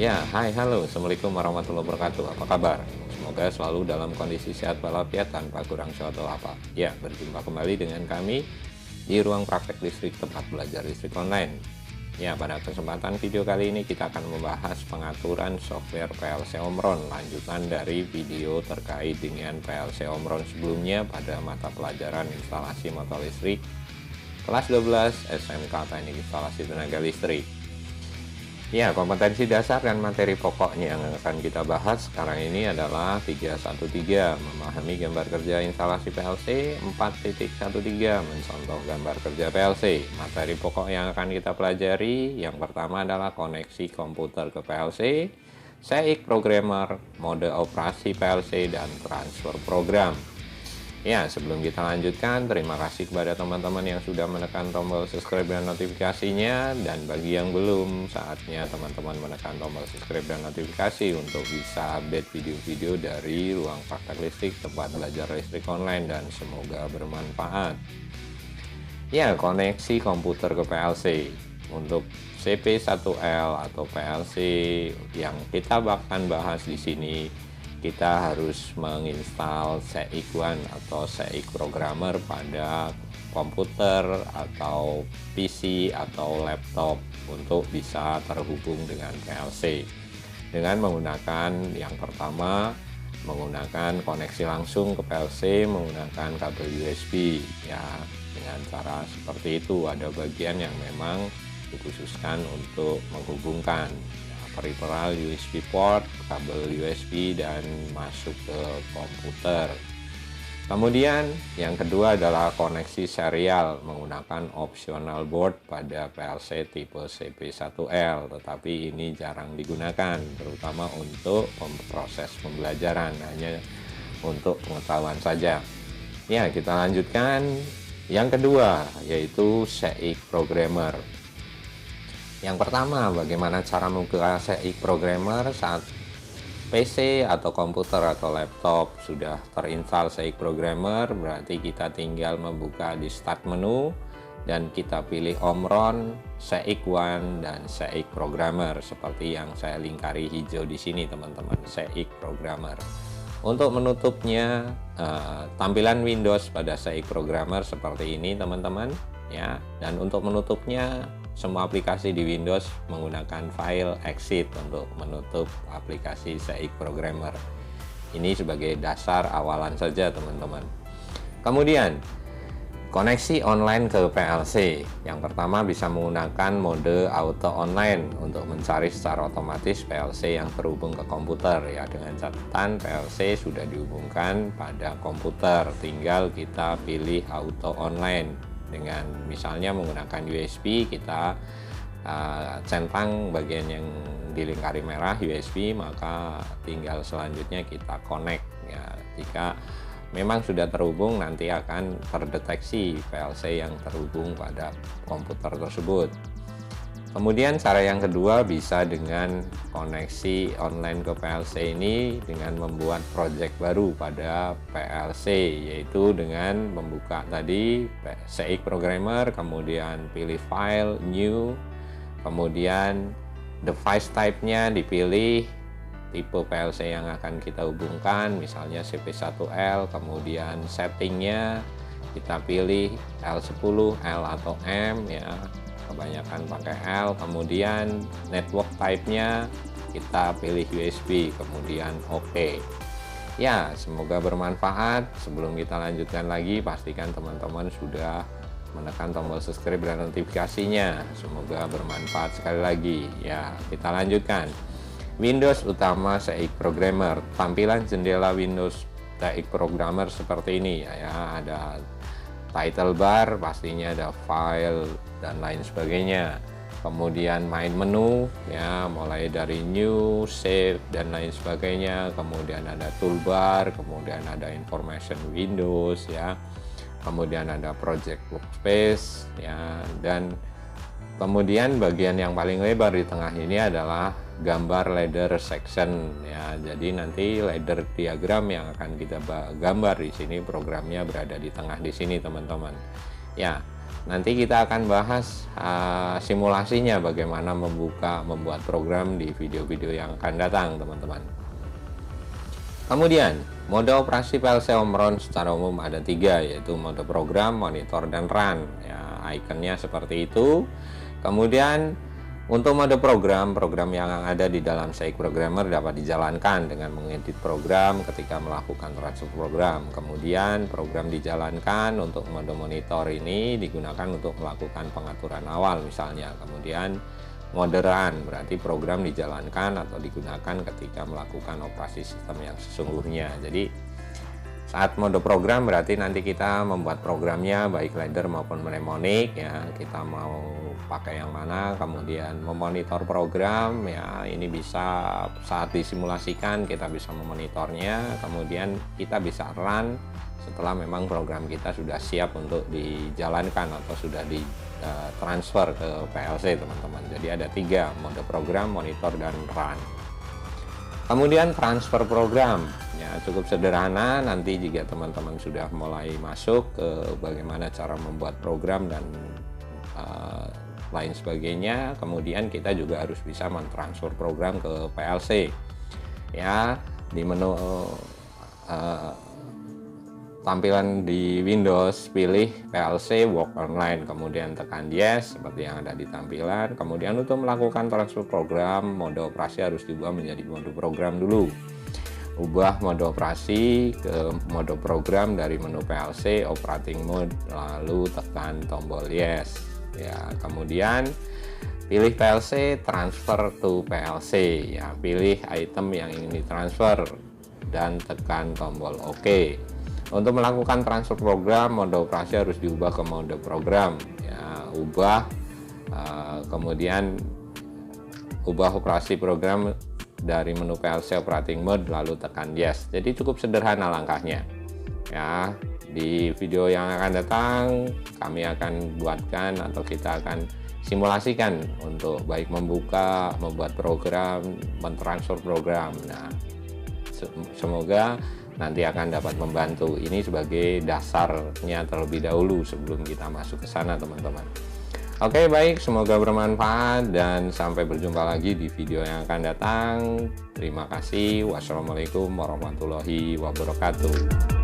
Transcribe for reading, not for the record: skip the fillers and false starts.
Ya, hai, halo, Assalamualaikum warahmatullahi wabarakatuh. Apa kabar? Semoga selalu dalam kondisi sehat walafiat tanpa kurang suatu apa. Ya, berjumpa kembali dengan kami di ruang praktek listrik tempat belajar listrik online. Ya, pada kesempatan video kali ini kita akan membahas pengaturan software PLC Omron, lanjutan dari video terkait dengan PLC Omron sebelumnya pada mata pelajaran instalasi motor listrik kelas 12 SMK Teknik Instalasi Tenaga Listrik. Ya, kompetensi dasar dan materi pokoknya yang akan kita bahas sekarang ini adalah 313, memahami gambar kerja instalasi PLC, 4.13, mencontoh gambar kerja PLC. Materi pokok yang akan kita pelajari, yang pertama adalah koneksi komputer ke PLC, SEIC programmer, mode operasi PLC, dan transfer program. Ya, sebelum kita lanjutkan, terima kasih kepada teman-teman yang sudah menekan tombol subscribe dan notifikasinya. Dan bagi yang belum, saatnya teman-teman menekan tombol subscribe dan notifikasi untuk bisa update video-video dari ruang praktek listrik tempat belajar listrik online, dan semoga bermanfaat. Ya, koneksi komputer ke PLC. Untuk CP1L atau PLC yang kita akan bahas di sini, kita harus menginstal SEIC1 atau SEIC programmer pada komputer atau PC atau laptop untuk bisa terhubung dengan PLC dengan menggunakan yang pertama, menggunakan koneksi langsung ke PLC menggunakan kabel USB. Ya, dengan cara seperti itu. Ada bagian yang memang dikhususkan untuk menghubungkan peripheral USB port, kabel USB, dan masuk ke komputer. Kemudian yang kedua adalah koneksi serial menggunakan optional board pada PLC tipe CP1L, tetapi ini jarang digunakan, terutama untuk proses pembelajaran, hanya untuk pengetahuan saja. Ya, kita lanjutkan. Yang kedua yaitu SEIC programmer. Yang pertama, bagaimana cara membuka SEIC programmer saat PC atau komputer atau laptop sudah terinstall SEIC programmer. Berarti kita tinggal membuka di start menu dan kita pilih Omron, SEIC1, dan SEIC programmer seperti yang saya lingkari hijau di sini, teman-teman, SEIC programmer. Untuk menutupnya, tampilan Windows pada SEIC programmer seperti ini, teman-teman, ya. Dan untuk menutupnya, semua aplikasi di Windows menggunakan file exit untuk menutup aplikasi SEIC programmer. Ini sebagai dasar awalan saja, teman-teman. Kemudian koneksi online ke PLC. Yang pertama bisa menggunakan mode auto online untuk mencari secara otomatis PLC yang terhubung ke komputer, ya, dengan catatan PLC sudah dihubungkan pada komputer, tinggal kita pilih auto online. Dengan misalnya menggunakan USB, kita centang bagian yang dilingkari merah USB, maka tinggal selanjutnya kita connect, ya. Jika memang sudah terhubung, nanti akan terdeteksi PLC yang terhubung pada komputer tersebut. Kemudian cara yang kedua bisa dengan koneksi online ke PLC ini dengan membuat project baru pada PLC, yaitu dengan membuka tadi SEIC programmer, kemudian pilih file, new, kemudian device type-nya dipilih, tipe PLC yang akan kita hubungkan, misalnya CP1L, kemudian settingnya kita pilih L10, L atau M, ya. Kebanyakan pakai L, kemudian network type-nya kita pilih USB, kemudian OK. Ya, semoga bermanfaat. Sebelum kita lanjutkan lagi, pastikan teman-teman sudah menekan tombol subscribe dan notifikasinya. Semoga bermanfaat sekali lagi. Ya, kita lanjutkan. Windows utama SEIC programmer. Tampilan jendela Windows SEIC programmer seperti ini, ya. Ada title bar, pastinya ada file dan lain sebagainya. Kemudian main menu, ya, mulai dari new, save, dan lain sebagainya. Kemudian ada toolbar, kemudian ada information Windows, ya. Kemudian ada project workspace, ya, dan kemudian bagian yang paling lebar di tengah ini adalah gambar ladder section, ya. Jadi nanti ladder diagram yang akan kita gambar di sini, programnya berada di tengah di sini, teman-teman. Ya, nanti kita akan bahas simulasinya bagaimana membuat program di video-video yang akan datang, teman-teman. Kemudian, mode operasi PLC Omron secara umum ada 3, yaitu mode program, monitor, dan run. Ya, ikonnya seperti itu. Kemudian, untuk mode program yang ada di dalam SAIC Programmer dapat dijalankan dengan mengedit program ketika melakukan transfer program. Kemudian, program dijalankan untuk mode monitor ini digunakan untuk melakukan pengaturan awal misalnya. Kemudian, mode run berarti program dijalankan atau digunakan ketika melakukan operasi sistem yang sesungguhnya. Jadi saat mode program berarti nanti kita membuat programnya baik ladder maupun mnemonic ya, kita mau pakai yang mana. Kemudian memonitor program ya, ini bisa saat disimulasikan kita bisa memonitornya. Kemudian kita bisa run setelah memang program kita sudah siap untuk dijalankan atau sudah di transfer ke PLC, teman-teman. Jadi ada 3, mode program, monitor, dan run. Kemudian transfer program ya, cukup sederhana. Nanti jika teman-teman sudah mulai masuk ke bagaimana cara membuat program dan lain sebagainya, kemudian kita juga harus bisa mentransfer program ke PLC ya. Di menu tampilan di Windows, pilih PLC Work Online, kemudian tekan yes seperti yang ada di tampilan. Kemudian untuk melakukan transfer program, mode operasi harus diubah menjadi mode program dulu. Ubah mode operasi ke mode program dari menu PLC operating mode, lalu tekan tombol yes ya. Kemudian pilih PLC, transfer to PLC ya, pilih item yang ingin ditransfer dan tekan tombol OK. Untuk melakukan transfer program, mode operasi harus diubah ke mode program ya, kemudian ubah operasi program dari menu PLC operating mode lalu tekan yes. Jadi cukup sederhana langkahnya ya. Di video yang akan datang kami akan buatkan atau kita akan simulasikan untuk baik membuat program, mentransfer program. Nah, semoga nanti akan dapat membantu. Ini sebagai dasarnya terlebih dahulu sebelum kita masuk ke sana, teman-teman. Oke, baik, semoga bermanfaat dan sampai berjumpa lagi di video yang akan datang. Terima kasih. Wassalamualaikum warahmatullahi wabarakatuh.